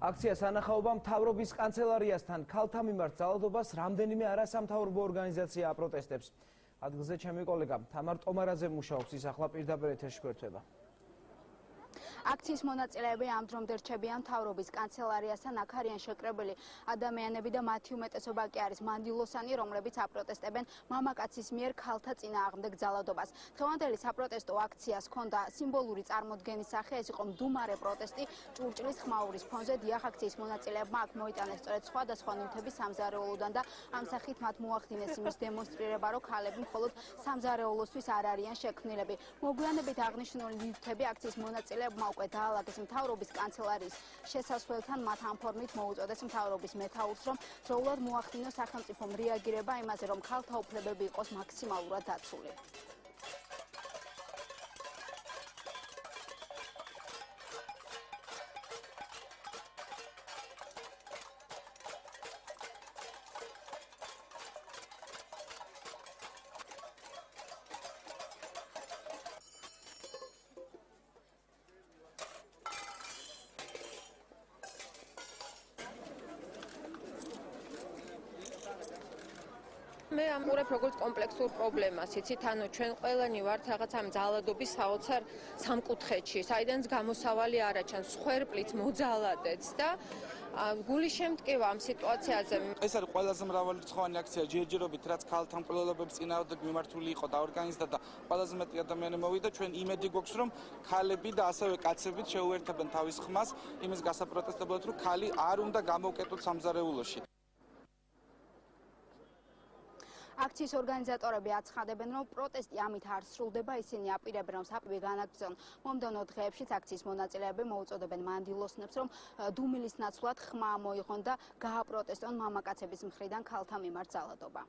აქციას ანახაობა მთავრობის კანცელარიასთან ქალთა მიმართ ძალადობას რამდენიმე არასამთავრობო ორგანიზაცია აპროტესტებს. ადგილზე ჩემი კოლეგა თამარ ტომარაძე მუშაობს, ის ახლა პირდაპირ ეთერში გვერდება. აქციის მონაწილეები ამ დრომდე რჩებიან მთავრობის კანცელარიასთან, აქ არიან შეკრებილი ადამიანები და მათი უმეტესობა კი არის მანდილოსანი, რომლებიც აპროტესტებენ მამაკაცის მიერ ქალთა წინააღმდეგ ძალადობას. დღევანდელი საპროტესტო აქციას ჰქონდა სიმბოლური წარმოდგენის სახე, ეს იყო მდუმარე პროტესტი ჭურჭლის ხმაურის ფონზე. დიახ, აქციის მონაწილეებმა აქ მოიტანეს სწორედ სხვადასხვა ნივთები სამზარეულოდან და ამ სახით მათ მოახდინეს იმის დემონსტრირება, რომ ქალები მხოლოდ სამზარეულოსთვის არ არიან შექმნილები. მოგვიანებით აღნიშნული ნივთები აქციის მონაწილეებმა უკვე დაალაგეს მთავრობის კანცელარიის შესასვლელთან, მათ ამ ფორმით მოუწოდეს მთავრობის მეთაურს, რომ დროულად მოახდინოს სახელმწიფომ რეაგირება იმაზე, რომ ქალთა უფლებები იყოს მაქსიმალურად დაცული. მე ამურებ როგორც კომპლექსურ პრობლემას, იცით, ანუ ჩვენ ყველანი ვართ რაღაც ამ ძალადობის საოცარ სამკუთხედში, საიდანაც გამოსავალი არ აჩანს, სხვერპლით მოძალადეთ და გული შემტკივა ამ სიტუაციაზე. ეს არის ყველაზე მრავალრიცხოვანი აქცია ჯერჯერობით, რაც ქალთა მკვლელობების წინააღმდეგ მიმართული იყო და ორგანიზდა და ყველაზე მეტი ადამიანი მოვიდა. ჩვენ იმედი გვაქვს, რომ ქალები და ასევე კაცები შეუერთებენ თავის ხმას იმის გასაპროტესტებლად, რომ ქალი არ უნდა გამოვკეტოთ სამზარეულოში. აქციის ორგანიზატორები აცხადებენ, რომ პროტესტი ამით არ სრულდება, ისინი აპირებენ, რომ საპირე განაგრძონ მომდევნო დღეებშიც აქციის მონაწილეები მოუწოდებენ მანდილოსნებს, რომ დუმილის ნაცვლად ხმა მოიღონ და გააპროტესტონ მამაკაცების მხრიდან ქალთა მიმართ ძალადობა.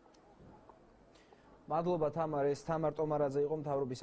მადლობა თამარ, ეს თამარ ტომარაძე იყო მთავრობის